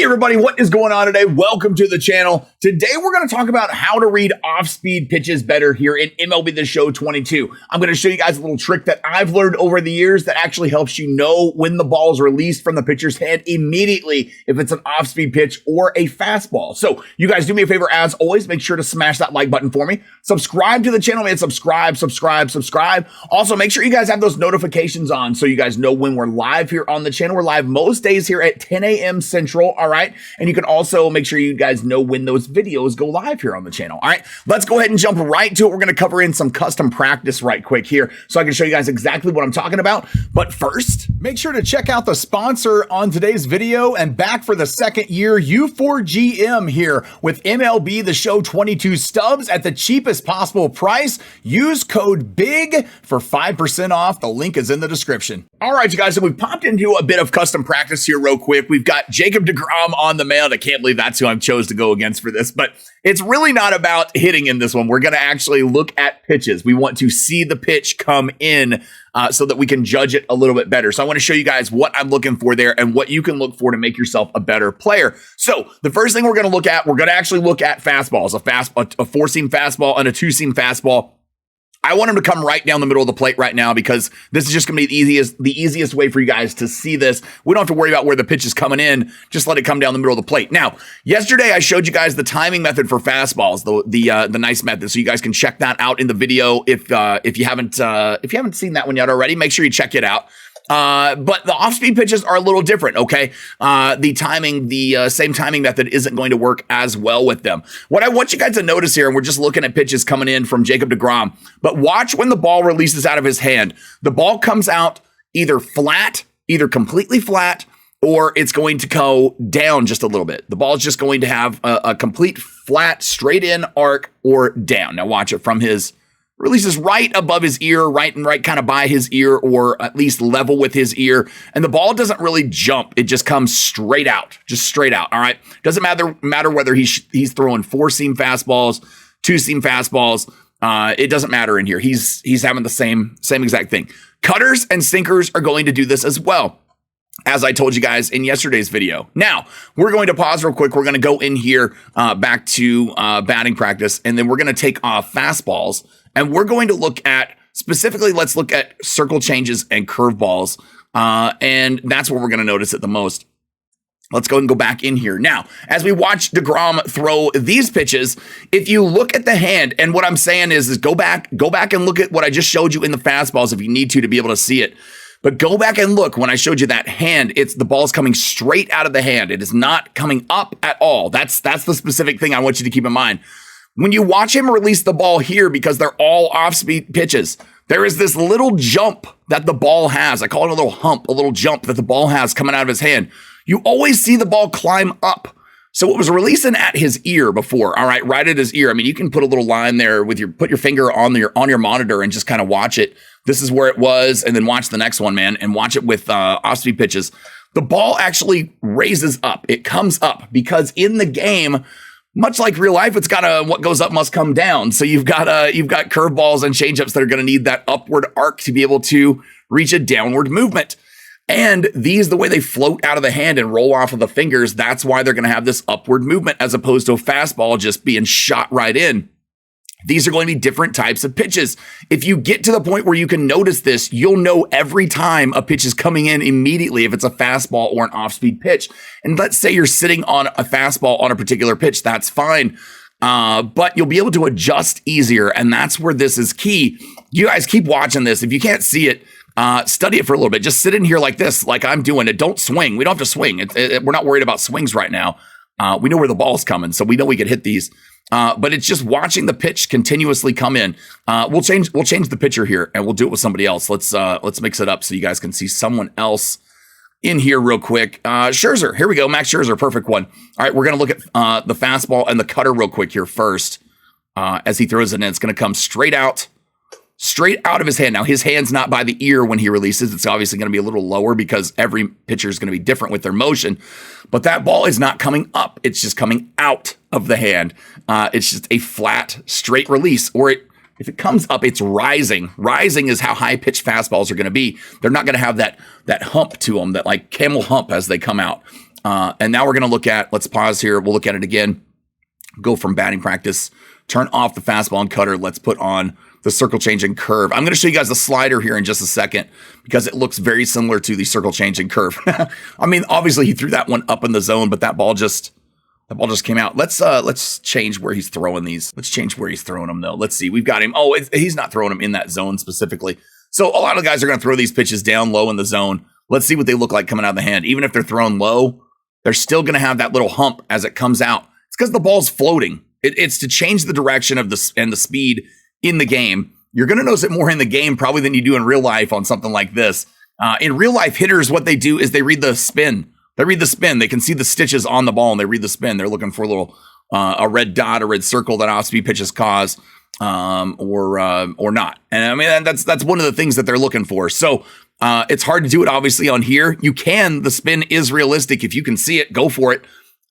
Hey everybody, what is going on today? Welcome to the channel. Today we're going to talk about how to read off-speed pitches better here in MLB The Show 22. I'm going to show you guys a little trick that I've learned over the years that actually helps you know when the ball is released from the pitcher's hand immediately if it's an off-speed pitch or a fastball. So you guys do me a favor, as always, make sure to smash that like button for me. Subscribe to the channel, man. Subscribe. Also, make sure you guys have those notifications on so you guys know when we're live here on the channel. We're live most days here at 10 a.m. Central. All right. And you can also make sure you guys know when those videos go live here on the channel. All right. Let's go ahead and jump right to it. We're going to cover in some custom practice right quick here so I can show you guys exactly what I'm talking about. But first, make sure to check out the sponsor on today's video and back for the second year, U4GM here with MLB The Show 22 Stubs at the cheapest possible price. Use code BIG for 5% off. The link is in the description. All right, you guys, so we've popped into a bit of custom practice here real quick. We've got Jacob deGrom on the mound. I can't believe that's who I chose to go against for this, but it's really not about hitting in this one. We're going to actually look at pitches. We want to see the pitch come in so that we can judge it a little bit better. So I want to show you guys what I'm looking for there and what you can look for to make yourself a better player. So the first thing we're going to look at, we're going to actually look at fastballs, a four-seam fastball and a two-seam fastball. I want him to come right down the middle of the plate right now because this is just going to be the easiest way for you guys to see this. We don't have to worry about where the pitch is coming in. Just let it come down the middle of the plate. Now, yesterday I showed you guys the timing method for fastballs, the nice method, so you guys can check that out in the video. If you haven't seen that one yet already, make sure you check it out. But the off-speed pitches are a little different, okay? The same timing method isn't going to work as well with them. What I want you guys to notice here, and we're just looking at pitches coming in from Jacob deGrom, but watch when the ball releases out of his hand. The ball comes out either flat, either completely flat, or it's going to go down just a little bit. The ball is just going to have a complete flat, straight in arc or down. Now watch it from his releases right above his ear, right kind of by his ear, or at least level with his ear. And the ball doesn't really jump. It just comes straight out, just straight out. All right. Doesn't matter whether he's throwing four-seam fastballs, two-seam fastballs. It doesn't matter in here. He's having the same exact thing. Cutters and sinkers are going to do this as well, as I told you guys in yesterday's video. Now, we're going to pause real quick. We're going to go in here back to batting practice, and then we're going to take off fastballs. And we're going to look at, specifically, let's look at circle changes and curveballs. And that's where we're going to notice it the most. Let's go and go back in here. Now, as we watch deGrom throw these pitches, if you look at the hand, and what I'm saying is go back and look at what I just showed you in the fastballs if you need to be able to see it. But go back and look when I showed you that hand, the ball's coming straight out of the hand. It is not coming up at all. That's the specific thing I want you to keep in mind. When you watch him release the ball here, because they're all off-speed pitches, there is this little jump that the ball has. I call it a little hump, a little jump that the ball has coming out of his hand. You always see the ball climb up. So it was releasing at his ear before, all right, right at his ear. I mean, you can put a little line there with put your finger on your monitor and just kind of watch it. This is where it was, and then watch the next one, man, and watch it with off-speed pitches. The ball actually raises up. It comes up because in the game, much like real life, it's got what goes up must come down. So you've got curveballs and changeups that are going to need that upward arc to be able to reach a downward movement. And these, the way they float out of the hand and roll off of the fingers, that's why they're going to have this upward movement as opposed to a fastball just being shot right in. These are going to be different types of pitches. If you get to the point where you can notice this, you'll know every time a pitch is coming in immediately if it's a fastball or an off-speed pitch. And let's say you're sitting on a fastball on a particular pitch, that's fine. But you'll be able to adjust easier, and that's where this is key. You guys keep watching this. If you can't see it, study it for a little bit. Just sit in here like this, like I'm doing it. Don't swing. We don't have to swing. We're not worried about swings right now. We know where the ball's coming, so we know we could hit these. But it's just watching the pitch continuously come in. We'll change the pitcher here, and we'll do it with somebody else. Let's mix it up so you guys can see someone else in here real quick. Scherzer, here we go. Max Scherzer, perfect one. All right, we're gonna look at the fastball and the cutter real quick here first. As he throws it in, it's gonna come straight out of his hand. Now, his hand's not by the ear when he releases. It's obviously going to be a little lower because every pitcher is going to be different with their motion. But that ball is not coming up. It's just coming out of the hand. It's just a flat, straight release. Or if it comes up, it's rising. Rising is how high-pitched fastballs are going to be. They're not going to have that hump to them, that like camel hump as they come out. And now we're going to look at, let's pause here. We'll look at it again. Go from batting practice, turn off the fastball and cutter. Let's put on the circle change and curve. I'm going to show you guys the slider here in just a second because it looks very similar to the circle change and curve. I mean, obviously he threw that one up in the zone, but that ball just came out. Let's change where he's throwing these. Let's change where he's throwing them though. Let's see. We've got him. Oh, he's not throwing them in that zone specifically. So a lot of guys are going to throw these pitches down low in the zone. Let's see what they look like coming out of the hand. Even if they're thrown low, they're still going to have that little hump as it comes out. It's because the ball's floating. It's to change the direction of the speed in the game. You're going to notice it more in the game probably than you do in real life on something like this. In real life, hitters, what they do is they read the spin. They read the spin. They can see the stitches on the ball and they read the spin. They're looking for a little a red dot, a red circle that off-speed pitches cause, or not. And I mean that's one of the things that they're looking for. So it's hard to do it obviously on here. You can. The spin is realistic. If you can see it, go for it.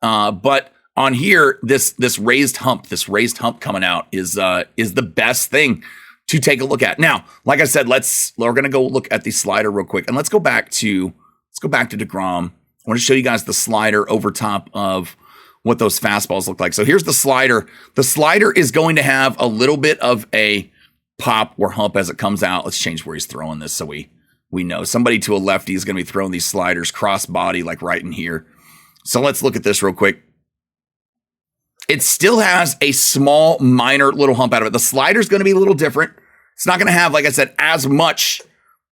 But on here, this raised hump coming out is the best thing to take a look at. Now, like I said, we're gonna go look at the slider real quick, and let's go back to DeGrom. I want to show you guys the slider over top of what those fastballs look like. So here's the slider. The slider is going to have a little bit of a pop or hump as it comes out. Let's change where he's throwing this so we know. Somebody to a lefty is going to be throwing these sliders cross body like right in here. So let's look at this real quick. It still has a small, minor little hump out of it. The slider's going to be a little different. It's not going to have, like I said, as much.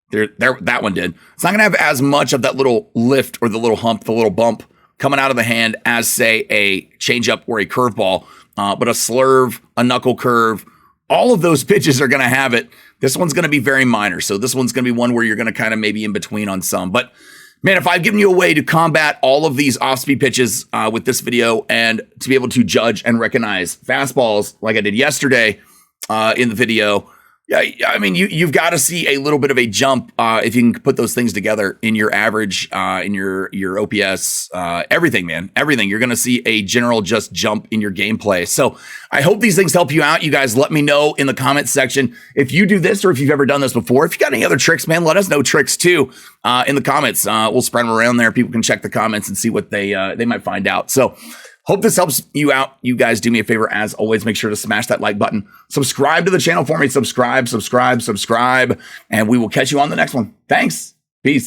That one did. It's not going to have as much of that little lift or the little hump, the little bump coming out of the hand as, say, a changeup or a curveball. But a slurve, a knuckle curve, all of those pitches are going to have it. This one's going to be very minor. So this one's going to be one where you're going to kind of maybe in between on some. But man, if I've given you a way to combat all of these off-speed pitches with this video and to be able to judge and recognize fastballs like I did yesterday in the video, yeah, I mean, you've got to see a little bit of a jump if you can put those things together in your average, in your OPS, everything, man, everything. You're going to see a general just jump in your gameplay. So I hope these things help you out. You guys let me know in the comments section if you do this or if you've ever done this before. If you got any other tricks, man, let us know tricks too in the comments. We'll spread them around there. People can check the comments and see what they might find out. So hope this helps you out. You guys do me a favor. As always, make sure to smash that like button. Subscribe to the channel for me. Subscribe. And we will catch you on the next one. Thanks. Peace.